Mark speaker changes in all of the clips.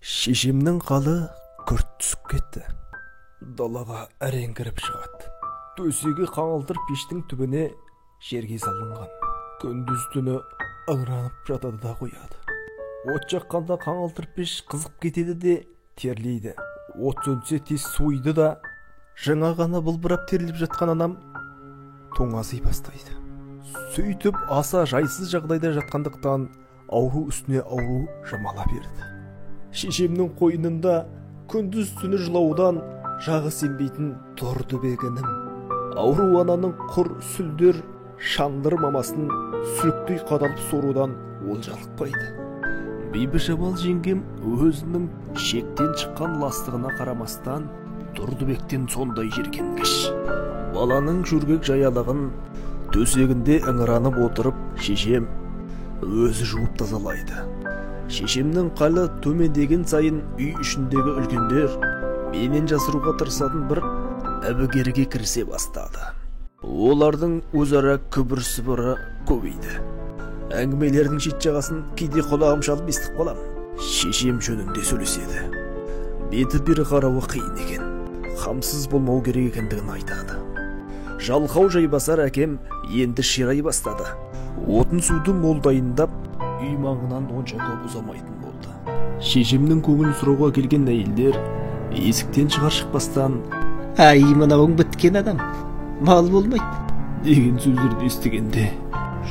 Speaker 1: Шешемнің қалы күрт түсіп кетті. Далаға әрең кіріп шығады. Төсегі қаңылтыр пештің түбіне жерге салынған. Күндіз түні ыңыранып жатады да қояды. От жаққанда қаңылтыр пеш қызып кетеді де терлейді. От сөнсе тез суиды да, жаңа ғана былбырап теріліп жатқан анам тоңази бастайды. Сөйтіп аса жайсыз жағдайда жатқандықтан ауру үстіне ауру жамала берді. Шешемнің қойнында күндіз түні жылаудан жағы сембейтін Тұрдыбегінің, ауру ананың құр сүлдер шандыр мамасын сүліктей қадалып сорудан ол жалықпайды. Бибішабал жеңгем өзінің шектен шыққан ластығына қарамастан Тұрдыбектен сондай жеркенгіш. Баланың жүргек жаялығын төсегінде ыңыранып отырып шешем өзі жуып тазалайды. Шешемнің қалы төмендеген сайын үй ішіндегі үлкендер менен жасыруға тырысатын бір әбігерге кірісе бастады. Олардың өзара күбір-сыбыры көбейді. Әңгімелердің шет жағасын кейде құлағым шалып естіп қалам. Шешем жөнінде сөйлеседі. Беті бері қарауы қиын екен. Қамсыз болмау керек екендігін айтады. Жалқау жайбасар әкем енді ширай бастады. Отын суды мол дайындап, үй маңынан онша көп ұзамайтын болды. Шешемнің көңілін сұрауға келген әйелдер есіктен шығар-шықпастан
Speaker 2: «Ай, мынауың біткен адам, мал болмайды»
Speaker 1: деген сөздерді естігенде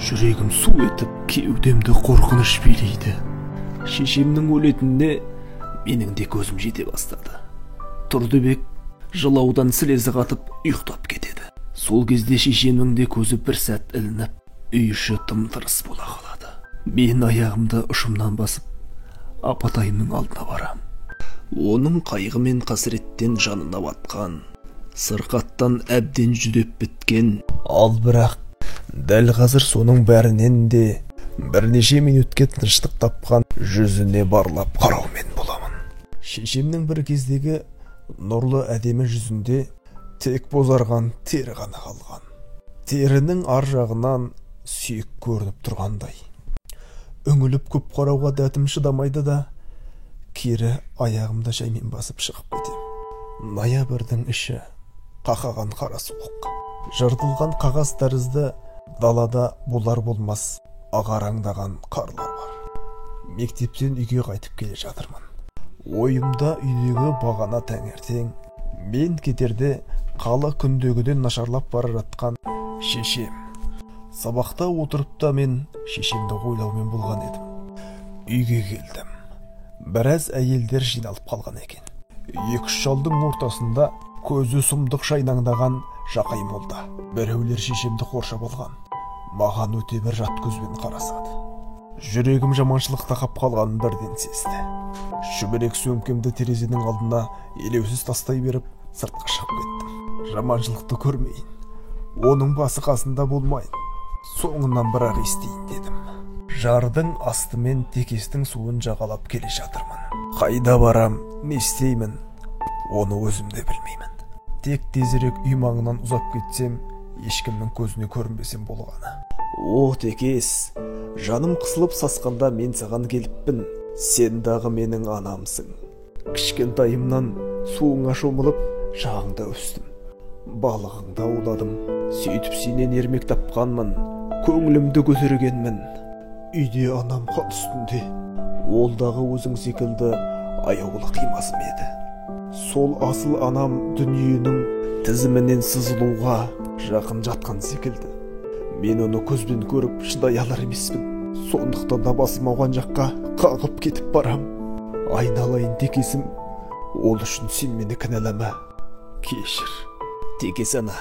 Speaker 1: жүрегім су етіп, кеудемді қорқыныш билейді. Шешемнің өлетініне менің де көзім жете бастады. Тұрдыбек жылаудан сілезі қатып ұйықтап кетеді. Сол кезде шешемнің де көзі бір сәт ілініп, үй іші тым-тырыс бола қалады. Мен аяғымды ұшымнан басып, апатайымның алдына барам. Оның қайғы мен қасіреттен жанына батқан, сырқаттан әбден жүдеп біткен, ал бірақ дәл қазір соның бәрінен де бірнеше минутке тыныштық тапқан жүзіне барлап қараумен боламын. Шешемнің бір кездегі нұрлы әдемі жүзінде тек бозарған тері ғана қалған. Терінің ар жағынан сүйек көрініп тұрғандай. Үңіліп көп қарауға дәтім шыдамайды да, кері аяғымда жаймен басып шығып кетем. Ноябрьдің іші қақаған қара суық. Жыртылған қағаз тәрізді далада болар-болмас ағараңдаған қарлар бар. Мектептен үйге қайтып келе жатырмын. Ойымда үйдегі бағана таңертең, мен кетерде қала күндегіден нашарлап бара жатқан шешем. Сабақта отырып та мен шешемді ойлаумен болған едім. Үйге келдім. Біраз әйелдер жиналып қалған екен. Екі-үш шалдың ортасында көзі сұмдық шайнаңдаған Жақай молда. Біреулер шешемді қоршап алған. Маған өте бір жат көзбен қарасады. Жүрегім жаманшылықта қап қалғанын бірден сезді. Шүберек сөмкемді терезенің алдына елеусіз тастай беріп, сыртқа шығып кеттім. Жаманшылықты көрмейін, оның басы қасында болмайын, соңынан бірақ естейін дедім. Жардың астымен текестің суын жағалап келе жатырмын. Қайда барам, не істеймін, оны өзім де білмеймін. Тек тезірек үй маңынан ұзап кетсем, ешкімнің көзіне көрінбесем болғаны. О, текес, жаным қысылып сасқанда мен саған келіппін. Сен дағы менің анамсың. Кішкентайымнан суыңа шомылып, жағыңда өстім. Балығыңда ауладым. Сөйтіп сенен ермек тапқанмын. Көңілімді көтергенмін. Үйде анам қал үстінде. Ол дағы өзің секілді аяулы қимасым еді. Сол асыл анам дүниенің тізімінен сызылуға жақын жатқан секілді. Мен оны көзбен көріп шыдай алар емеспін. Сондықтан да басым ауған жаққа қағып кетіп барам. Айналайын текесім, ол үшін сен мені кінәлама. Кешір. Текес ана,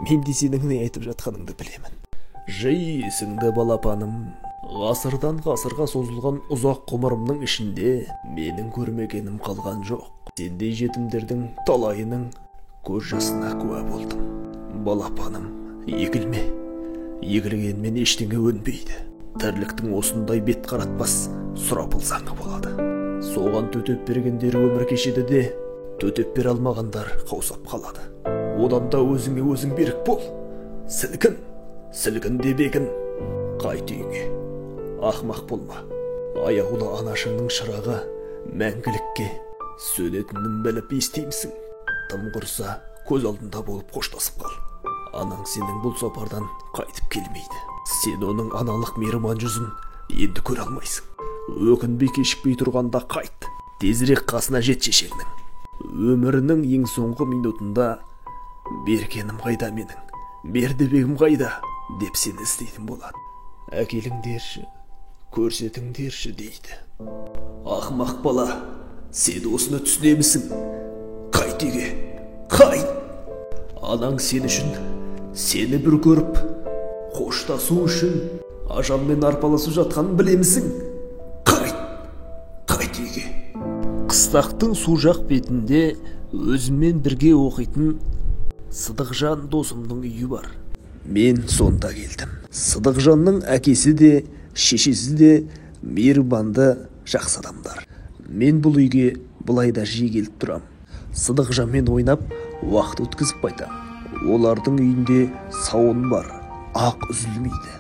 Speaker 1: мен де сенің не айтып жатқаныңды білемін. Жай есіңді балапаным. Ғасырдан ғасырға созылған ұзақ ғұмырымның ішінде менің көрмегенім қалған жоқ. Сендей жетімдердің талайының көз жасына куә болдым. Балапаным, егілме. Егілгенмен ештеңе өнбейді. Тірліктің осындай бет қаратпас сұрапыл заңы болады. Соған төтеп бергендер өмір кешеді де, төтеп бере алмағандар қаусап қалады. Одан да өзіңе өзің берік бол. Сілкін дебегін. Қайт үйіңе. Ақмақ болма. Аяулы анашыңның шырағы мәңгілікке сөнетінін біліп естеймісің? Тым құрса көз алдында болып қоштасып қал. Анаң сенің бұл сапардан қайтып келмейді. Сен оның аналық мейірман жүзін енді көре алмайсың. Өкінбей кешікпей тұрғанда қайт. Тезірек қасына жет шешеңнің. Өмірінің ең соңғы минутында бергенім қайда менің, Бердібегім қайда деп сені іздейтін болады. Әкеліңдерші, көрсетіңдерші дейді. Ақымақ бала, сен осыны түсінемісің? Қайт үйге, қайт! Анаң сен үшін, сені бір көріп, қоштасу үшін ажалмен арпаласып жатқанын білемісің? Қайт үйге. Қыстақтың су жақ бетінде өзіммен бірге оқитын Сыдықжан досымның үйі бар. Мен сонда келдім. Сыдықжанның әкесі де, шешесі де мейірбанды жақсы адамдар. Мен бұл үйге бұлайда жиі келіп тұрам. Сыдықжанмен ойнап, уақыт өткізіп қайтам. Олардың үйінде сауын бар, ақ үзілмейді.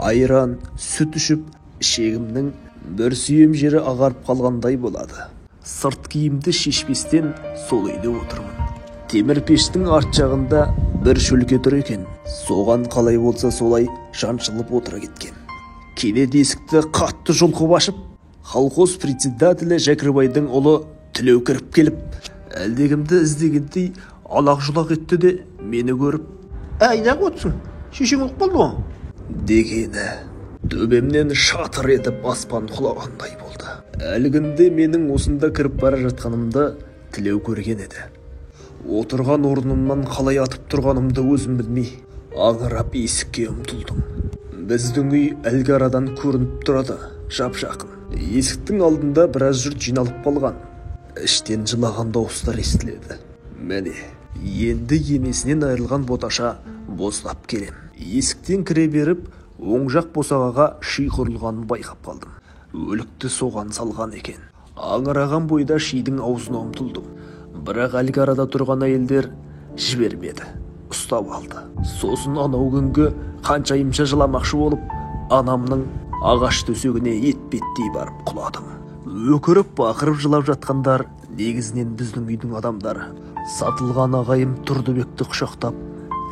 Speaker 1: Айран, сүт ішіп, ішегімнің бір сүйем жері ағарып қалғандай болады. Сырт киімді шешпестен сол үйде отырмын. Темір пештің арт жағында бір шөлке тұр екен. Соған қалай болса солай жаншылып отыра кеткен. Кенет есікті қатты жұлқып ашып, колхоз председателі Жәкірбайдың ұлы Тілеу кіріп келіп, әлдегімді іздегендей алақ-жұлақ етті де мені көріп,
Speaker 2: Әйнақ отсың, шешең ұлық болды ғой?
Speaker 1: Дегені төбемнен шатыр етіп аспан құлағандай болды. Әлгінде менің осында кіріп бара жатқанымды Тілеу көрген еді. Отырған орнымнан қалай атып тұрғанымды өзім білмей, аңырап есікке ұмтылдым. Біздің үй әлгі арадан көрініп тұрады, жап-жақын. Есіктің алдында біраз жұрт жиналып қалған. Іштен жылаған дауыстар естіледі. Міне, енді енесінен айырылған боташа боздап келем. Есіктен кіре беріп, оң жақ босағаға ши құрылғанын байқап қалдым. Өлікті соған салған екен. Аңыраған бойда шидің аузына ұмтылдым. Бірақ әлгі арада тұрған әйелдер жібермеді, ұстап алды. Сосын анау күнгі қаншайымша жыламақшы болып, анамның ағаш төсегіне етпеттей барып құладым. Өкіріп бақырып жылап жатқандар негізінен біздің үйдің адамдары. Сатылған ағайым Тұрдыбекті құшақтап,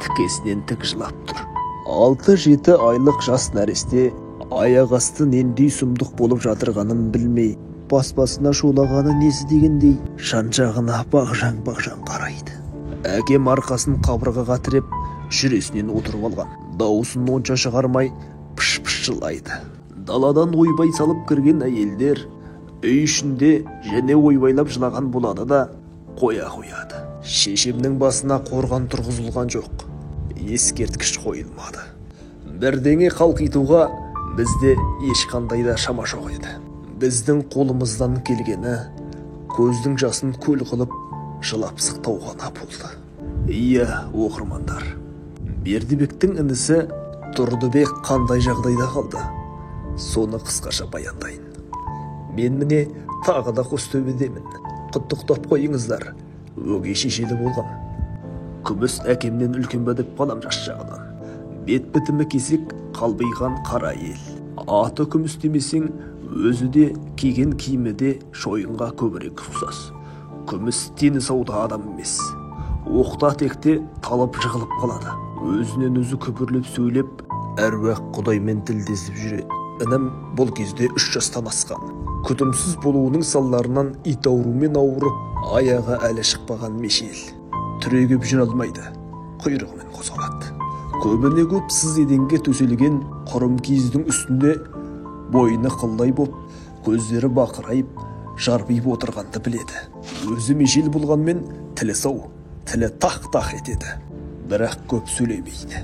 Speaker 1: тікесінен тік жылап тұр. 6-7 айлық жас нәресте аяқ асты нендей сұмдық болып жатырғанын білмей, бас-басына шулағаны несі дегендей жан-жағына бағжаң-бағжаң қарайды. Әкем арқасын қабырғаға тіреп, жүресінен отырып алған. Дауысын онша шығармай пыш-пыш жылайды. Даладан ойбай салып кірген әйелдер үй ішінде және ойбайлап жылаған болады да қоя қояды. Шешемнің басына қорған тұрғызылған жоқ. Ескерткіш қойылмады. Бірдеңе қалқитуға бізде ешқандай да шама жоқ еді. Біздің қолымыздан келгені көздің жасын көл қылып жылап сықтау ғана болды. Иә, оқырмандар, Бердібектің інісі Тұрдыбек қандай жағдайда қалды? Соны қысқаша баяндайын. Мен міне тағы да Қостөбедемін. Құттықтап қойыңыздар. Өгей шешелі болған. Күміс әкемнен үлкен бе деп қалам жас жағынан. Бет бітімі кесек, қалбиған қара ел. Аты күміс демесең, өзі де киген киімі де шойынға көбірек ұқсас. Күміс дені сауда адам емес. Оқта текте талып жығылып қалады. Өзінен өзі күпірлеп сөйлеп, әруақ құдаймен тілдесіп жүреді. Інім бұл кезде 3 жастан асқан. Күтімсіз болуының салдарынан ит аурумен ауырып, аяғы әлі шықпаған мешел. Түрегеп жүре алмайды, құйрығымен қозғалады. Көбіне көп сыз еденге төселген құрым киіздің үстінде бойына қылдай боп, көздері бақырайып, жарбиып отырғанды біледі. Өзі мешел болғанмен тілі сау, тілі тақ-тақ етеді, бірақ көп сөйлемейді.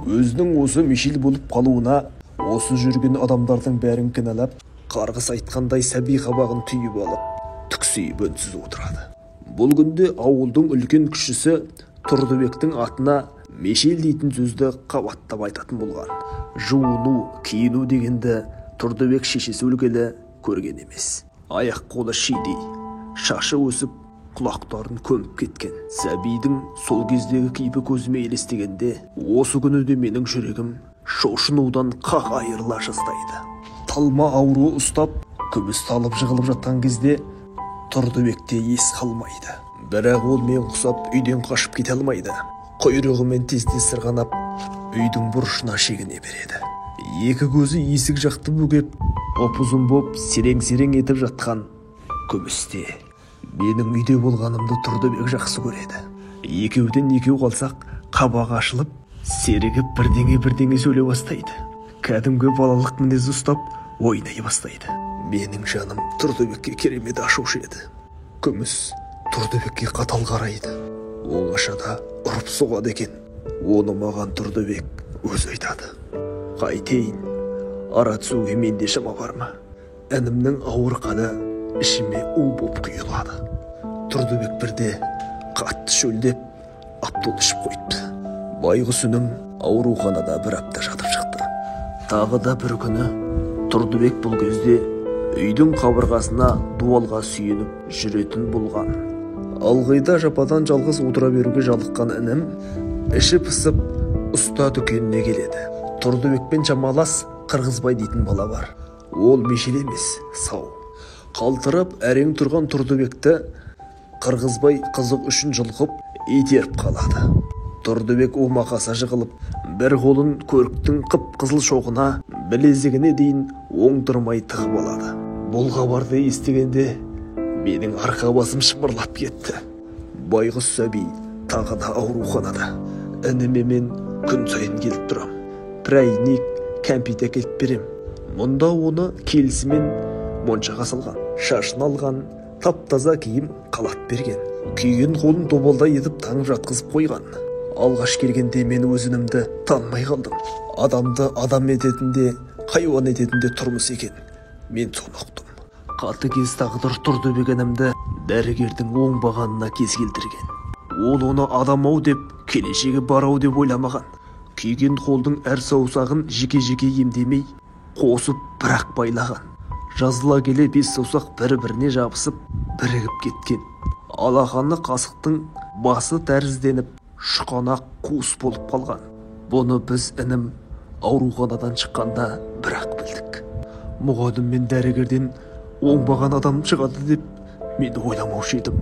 Speaker 1: Өзінің осы мешел болып қалуына осы жүрген адамдардың бәрін кінәлап, қарғыс айтқандай сәби қабағын түйіп алып, түксиіп үнсіз отырады. Бұл күнде ауылдың үлкен кішісі Тұрдыбектің атына мешел дейтін сөзді қабаттап айтатын болған. Жуыну, киіну дегенді Тұрдыбек шешесі өлгелі көрген емес. Аяқ қолы шидей, шашы өсіп, құлақтарын көміп кеткен. Сәбидің сол кездегі кейпі көзіме елестегенде, осы күні де менің жүрегім шошынудан қақ айырыла жаздайды. Талма ауруы ұстап, Күміс талып жығылып жатқан кезде Тұрдыбекте ес қалмайды. Бірақ ол мен құсап үйден қашып кете алмайды. Құйрығымен тез-тез сырғанап үйдің бұрышына шегіне береді. Екі көзі есік жақты бүгеп, ұзын боп серең-серең етіп жатқан Күмісте менің үйде болғанымды Тұрдыбек жақсы көреді. Екеуден екеу қалсақ, қабағы ашылып, серігіп бірдеңе сөйлей бастайды. Кәдімгі балалық мінез ұстап, ойнай бастайды. Менің жаным Тұрдыбекке керемет ашушы еді. Күміс Тұрдыбекке қатал қарайды. Оңашада ұрып соғады екен. Оны маған Тұрдыбек өз айтады. Қайтейін, ара түсуге менде шама бар ма? Інімнің ауыр қаны ішіме у боп құйылады. Тұрдыбек бірде қатты шөлдеп, аптол ішіп қойыпты. Байғұс үнім ауруханада бір апта жатып шықты. Тағы да бір күні Тұрдыбек бұл кезде үйдің қабырғасына дуалға сүйеніп жүретін болған. Алғайда жападан жалғыз отыра беруге жалыққан інім іші пысып ұста дүкеніне келеді. Тұрдыбекпен шамалас Қырғызбай дейтін бала бар. Ол мешел емес, сау. Қалтырап әрең тұрған Тұрдыбекті Қырғызбай қызық үшін жұлқып итеріп қалады. Тұрдыбек омақаса жығылып, бір қолын көріктің қып-қызыл шоғына, білезігіне дейін оңдырмай тығып алады. Бұл хабарды естігенде менің арқа басым шымырлап кетті. Байғұс сәби тағы да ауруханада. Ініме мен күн сайын келіп тұрам. Прәйнек, кәмпит әкеліп берем. Мұнда оны келісімен моншаға салған, шашын алған, тап-таза киім қалат берген. Күйген қолын добалдай етіп таңып жатқызып қойған. Алғаш келгенде мен өзінімді танымай қалдым. Адамды адам ететінде, хайуан ететінде тұрмыс екен. Мен соны ұқтым. Қатыгез тағдыр Тұрдыбек інімді дәрігердің оңбағанына кез келтірген. Ол оны адам-ау деп, келешегі бар-ау деп ойламаған. Күйген қолдың әр саусағын жеке-жеке емдемей, қосып бірақ байлаған. Жазыла келе бес саусақ бір-біріне жабысып, бірігіп кеткен. Алақаны қасықтың басы тәрізденіп, шұқанақ қуыс болып қалған. Бұны біз інім ауруханадан шыққанда бірақ білдік. Мұғалім мен дәрігерден оңбаған адам шығады деп мен ойламаушы едім.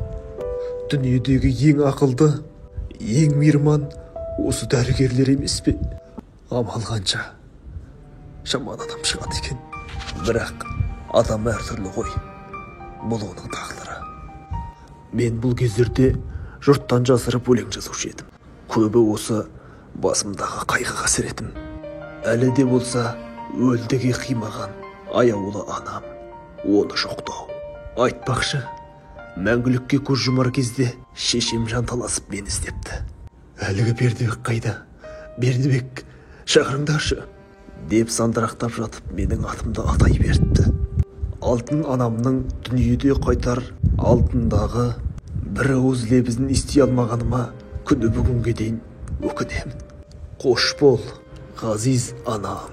Speaker 1: Дүниедегі ең ақылды, ең мейірман осы дәрігерлер емес пе? Амал қанша жаман адам шығады екен. Бірақ адам әртүрлі ғой. Бұл оның тағдыры. Мен бұл кездерде жұрттан жасырып өлең жазушы едім. Көбі осы басымдағы қайғы қасіретім. Әлі де болса өлдіге қимаған аяулы анам, оны жоқтау. Айтпақшы, мәңгілікке көз жұмар кезде шешем жанталасып мені іздепті. Әлгі Бердібек қайда? Бердібек, шақырыңдаршы, деп сандырақтап жатып менің атымды атай беріпті. Алтын анамның дүниеде қайтар алтындағы бір ауыз лебізін ести алмағаныма күні бүгінге дейін өкінемін. Қош бол, ғазиз анам.